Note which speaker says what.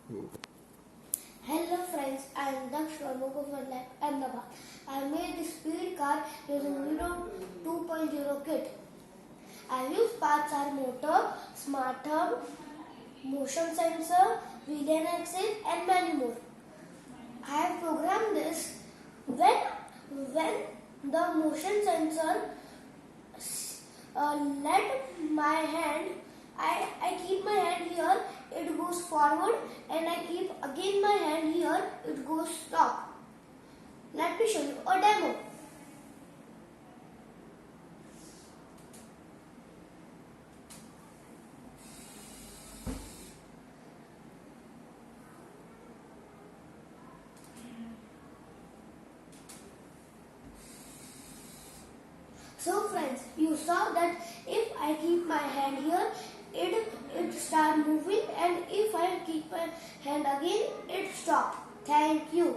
Speaker 1: Hello friends, I am Daksh from Robofun Lab, Ahmedabad. I made this speed car using Vero 2.0 kit. I use parts are motor, smart hub, motion sensor, wheel and axle and many more. I have programmed this when the motion sensor let my hand, I keep my hand here, it goes forward, and I keep again my hand here, it goes stop. Let me show you a demo. So friends, you saw that if I keep my hand here, it start moving, and if I keep my hand again, it stop. Thank you.